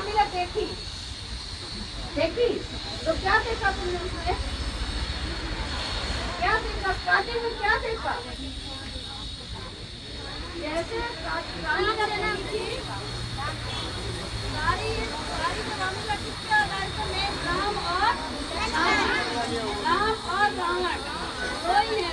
रामलीला देखी तो क्या देखा तुमने उसमें? क्या देखा स्टार्टिंग में? क्या देखा? जैसे रानी का जन्म थी, सारी रामलीला किसके आधारित है? मेन राम और रावण दो ही है।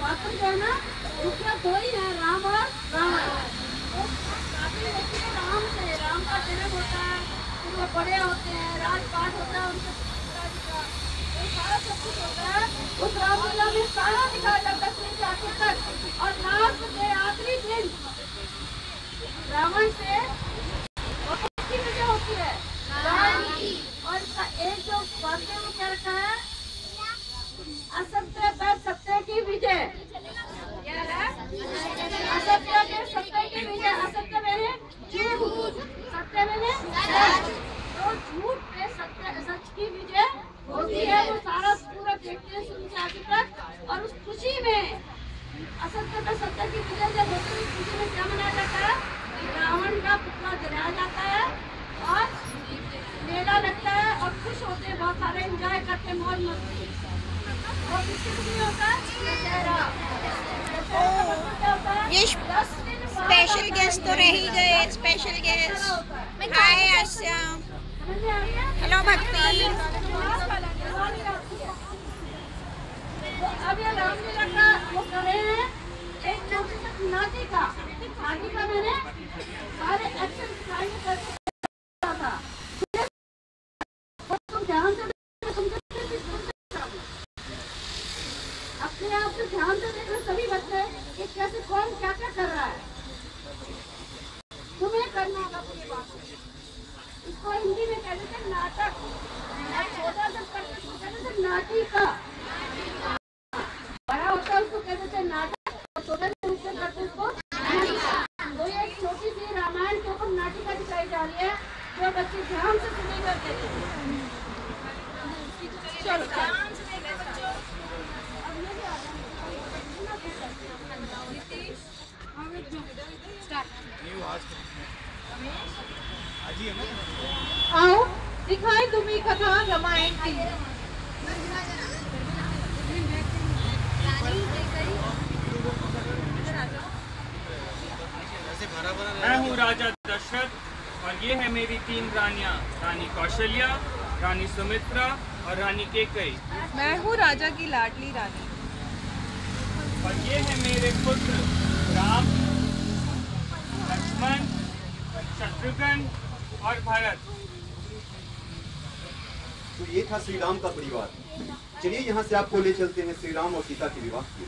वास्तव जो है ना, मुखिया दो ही है, राम और रावण। तो काफी देखिए राम का जन्म होता है, फिर वो बड़े होते हैं, राजपाट होता है उनके पिताजी का, तो सारा सब कुछ होता है उस रामलीला में, सारा दिखाया जाता है से आखिर तक। और लास्ट के आखिरी दिन रावण से किसकी विजय होती है? राम की। और इसका एक जो वाक्य में क्या रखा है? असत्य पर सत्य की विजय। क्या है? असत्य पे सत्य की विजय। असत्य मैंने झूठ, सत्य मैंने सच। तो झूठ पे सच की विजय होती है। वो सारा पूरा देखते हैं शुरू से आगे तक। और उस खुशी में असत्य पे सत्य की विजय जब होती है, उस खुशी में क्या मनाया जाता है? रावण का पुतला जलाया जाता है और मेला लगता है और खुश होते हैं, बहुत सारे एंजॉय करते हैं, मौज मस्ती। और किसकी खुशी होता है? दशहरा। ये स्पेशल गेस्ट तो रह ही गए। स्पेशल गेस्ट हाय आशा, हेलो भक्ति। अब ये रामलीला का वो कर रहे हैं एक छोटी सी नाटिका मैंने सारे एक्शन करके था। तुम ध्यान से अपने आप से ध्यान से देख रहे सभी बच्चे कि कैसे कौन क्या क्या कर रहा है। तुम्हें करना होगा पूरी बात। इसको हिंदी में कहते थे नाटक। छोटा जब करते थे नाटिका, बड़ा होता है उसको कहते थे नाटक, छोटे से उसको करते उसको नाटिका। तो ये एक छोटी सी रामायण के ऊपर नाटिका दिखाई जा रही है, जो बच्चे ध्यान से सुनेगा। चलो ध्यान से देखें बच्चों। आओ दिखाई तुम्हें कथा रामायण की। मैं हूँ राजा दशरथ और ये है मेरी 3 रानियाँ, रानी कौशल्या, रानी सुमित्रा और रानी कैकेयी। मैं हूँ राजा की लाडली रानी। और ये है मेरे पुत्र राम, लक्ष्मण, शत्रुघ्न और भरत। तो ये था श्री राम का परिवार। चलिए यहाँ से आपको ले चलते हैं श्री राम और सीता के विवाह की।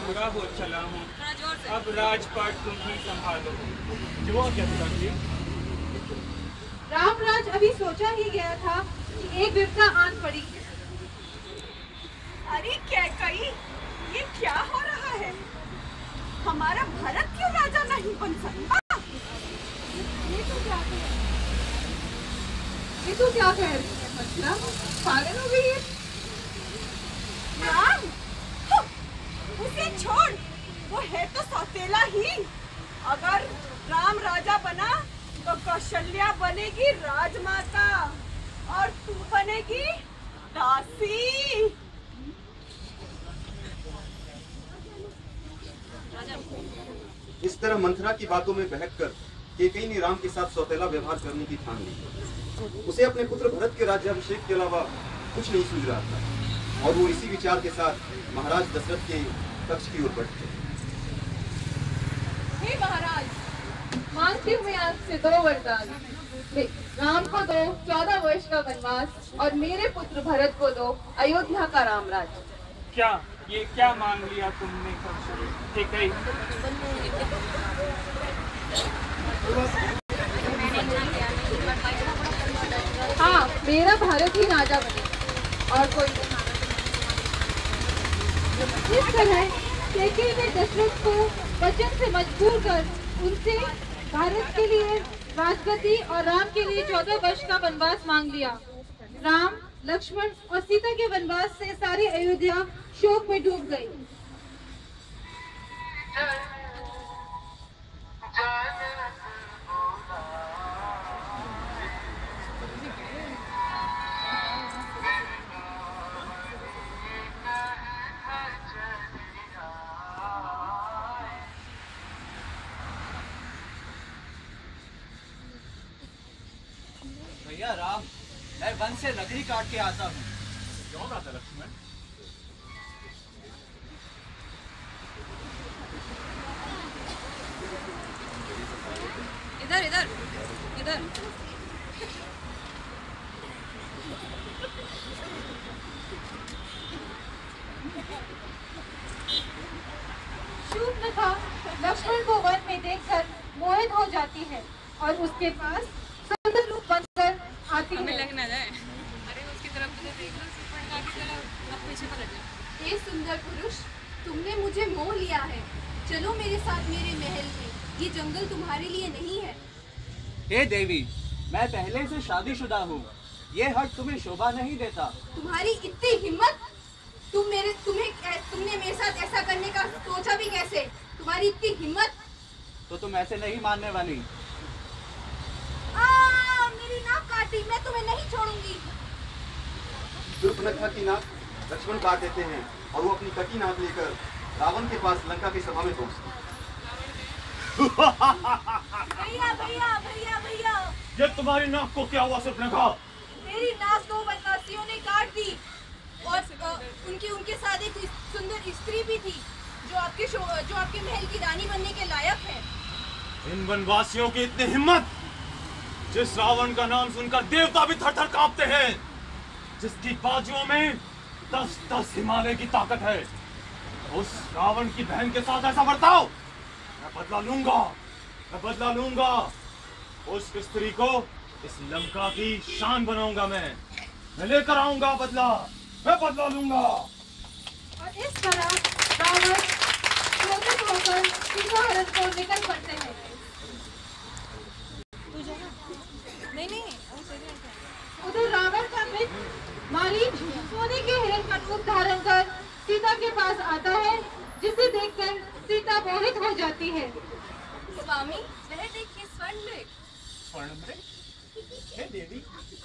बुरा हो चला हूँ, अब राजपाट तुम ही संभालो। रामराज अभी सोचा ही गया था कि एक विपदा आन पड़ी। अरे कैकेयी, ये क्या हो रहा है? हमारा भरत क्यों राजा नहीं बन सकता? ये तो क्या कह रही है? मतलब पागल हो गई है? राम, उसे छोड़, वो है तो सौतेला ही। अगर राम राजा बना तो कौशल्या बनेगी राजमाता और तू बनेगी दासी। इस तरह मंथरा की बातों में बहककर कैकेयी ने राम के साथ सौतेला व्यवहार करने की ठान ली। उसे अपने पुत्र भरत के राज्याभिषेक के अलावा कुछ नहीं सूझ रहा था और वो इसी विचार के साथ महाराज दशरथ के कक्ष की ओर बढ़ गए। हे महाराज, मांगती हूँ मैं आपसे 2 वरदान। राम को दो 14 वर्ष का वनवास और मेरे पुत्र भरत को दो अयोध्या का रामराज। क्या ये क्या मांग लिया तुमने कैकेयी? हाँ, मेरा भारत ही राजा बने और कोई नहीं। इस तरह कैकेयी ने दशरथ को वचन से मजबूर कर उनसे भारत के लिए राजगद्दी और राम के लिए 14 वर्ष का वनवास मांग लिया। राम, लक्ष्मण और सीता के वनवास से सारी अयोध्या शोक में डूब गई। भैया राम, मैं वन से लकड़ी काट के आता हूँ। क्यों राजा लक्ष्मण? इधर इधर इधर। शूर्पणखा लक्ष्मण को वन में देखकर मोहित हो जाती है और उसके पास सुंदर रूप बनकर आती है। लगना जाए। अरे उसकी तरफ देख लो, शूर्पणखा की तरफ, अब पीछे पलट जाओ। ए सुंदर पुरुष, तुमने मुझे मोह लिया है। चलो मेरे साथ मेरे महल में, ये जंगल तुम्हारे लिए नहीं है। हे देवी, मैं पहले से शादीशुदा हूँ, ये हट तुम्हें शोभा नहीं देता। तुम्हारी इतनी हिम्मत, तुमने मेरे साथ ऐसा करने का सोचा भी कैसे? तुम्हारी इतनी हिम्मत। तो तुम ऐसे नहीं मानने वाली। मेरी नाक काटी, मैं तुम्हें नहीं छोड़ूंगी। शूर्पणखा की नाक लक्ष्मण काट देते हैं और वो अपनी कटी नाक लेकर रावण के पास लंका की सभा में पहुंचती है। भैया भैया भैया भैया, ये तुम्हारी नाक को क्या हुआ शूर्पणखा? मेरी नाक 2 वनवासियों ने काट दी और उनके साथ एक सुंदर स्त्री भी थी जो आपके महल की रानी बनने के लायक है। इन वनवासियों की इतनी हिम्मत! जिस रावण का नाम सुनकर देवता भी थर-थर कांपते हैं, जिसकी बाजुओं में 10-10 हिमालय की ताकत है, उस रावण की बहन के साथ ऐसा बर्ताव! मैं बदला लूंगा। उस स्त्री को इस लंका की शान बनाऊंगा। मैं लेकर आऊंगा बदला। मैं बदला लूंगा। और इस तरह रावण क्रोधित होकर सीताहरण को निकल पड़ते हैं। नहीं उधर रावण का मित्र मारीच सोने के हिरण का रूप धारण कर सीता के पास आता है, जिसे देखकर सीता मोहित हो जाती है। स्वामी, वह देखिए स्वर्णमृग। स्वर्णमृग? हे देवी,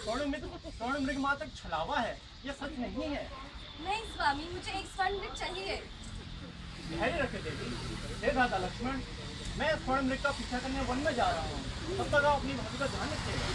स्वर्णमृग मात्र छलावा है, यह सच नहीं है। नहीं स्वामी, मुझे एक स्वर्णमृग चाहिए। धैर्य रखे देवी। हे राजा लक्ष्मण, मैं स्वर्णमृग का पीछा करने वन में जा रहा हूँ। तब तक आप अपनी भाभी का ध्यान रखिएगा।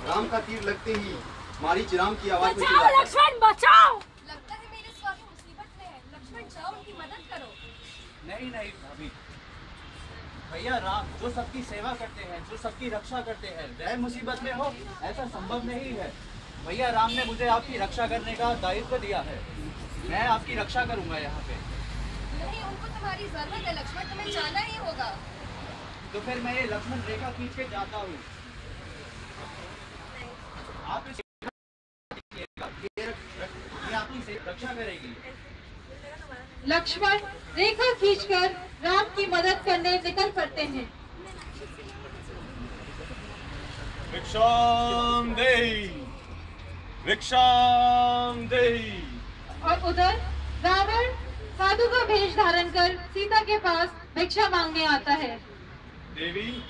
राम का तीर लगते ही मारीच राम की आवाज में बचाओ लक्ष्मण, बचाओ। लगता है मेरे स्वामी मुसीबत में है। लक्ष्मण जाओ, उनकी मदद करो। नहीं भाभी, भैया राम जो सबकी सेवा करते हैं, जो सबकी रक्षा करते हैं, वह मुसीबत में हो, ऐसा संभव नहीं है। भैया राम ने मुझे आपकी रक्षा करने का दायित्व दिया है। मैं आपकी रक्षा करूंगा यहाँ पे। नहीं, उनको तुम्हारी जरूरत है लक्ष्मण, तुम्हें जाना ही होगा। तो फिर मैं ये लक्ष्मण रेखा खींच के जाता हूँ। आप इस ये आपकी रक्षा करेगी। लक्ष्मण रेखा खींचकर राम की मदद करने निकल पड़ते हैं। भिक्षाम देहि। और उधर रावण साधु का भेष धारण कर सीता के पास भिक्षा मांगने आता है। देवी,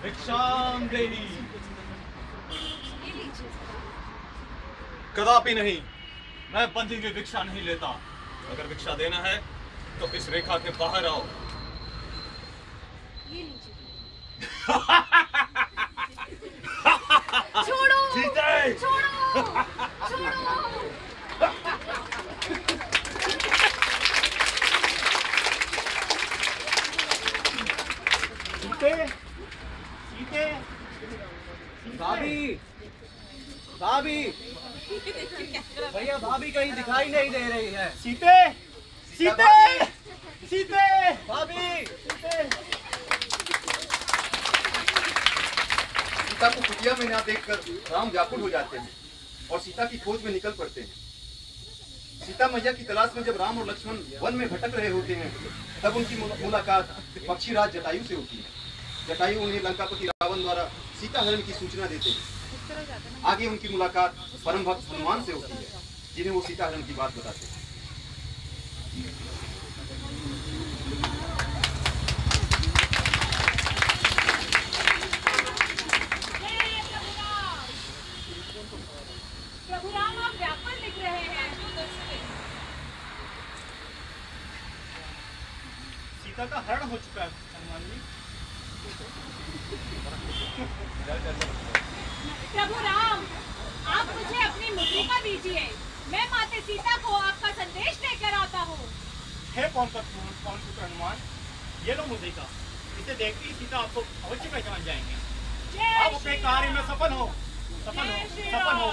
भिक्षाम देहि। कदापि नहीं, मैं बंधी हुई भिक्षा नहीं लेता। अगर भिक्षा देना है तो इस रेखा के बाहर आओ। सीते भाभी भाभी भैया भाभी कहीं दिखाई नहीं दे रही है। सीते सीते सीते भाभी सीता को कुटिया में ना देखकर राम व्याकुल हो जाते हैं और सीता की खोज में निकल पड़ते हैं। सीता मैया की तलाश में जब राम और लक्ष्मण वन में भटक रहे होते हैं तब उनकी मुलाकात पक्षीराज जटायु से होती है। जटायु उन्हें लंकापति रावण द्वारा सीता हरण की सूचना देते हैं। आगे उनकी मुलाकात परम भक्त हनुमान से होती है जिन्हें वो सीता हरण की बात बताते हैं। प्रभु राम आप व्याकुल दिख रहे हैं। सीता का हरण हो चुका है हनुमान जी। प्रभु राम आप मुझे अपनी मुद्रिका दीजिए, मैं माते सीता को आपका संदेश लेकर आता हूँ। है कौन पुत्र हनुमान, ये लो मुद्रिका, इसे देखते ही सीता आपको अवश्य पहचान जाएंगे। आप अपने कार्य में सफल हो, सफल हो, सफल हो।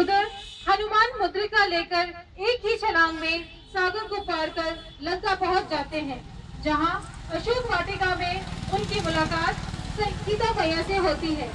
उधर हनुमान मुद्रिका लेकर एक ही छलांग में सागर को पार कर लंका पहुंच जाते हैं, जहां अशोक वाटिका में उनकी मुलाकात सीता मैया से होती है।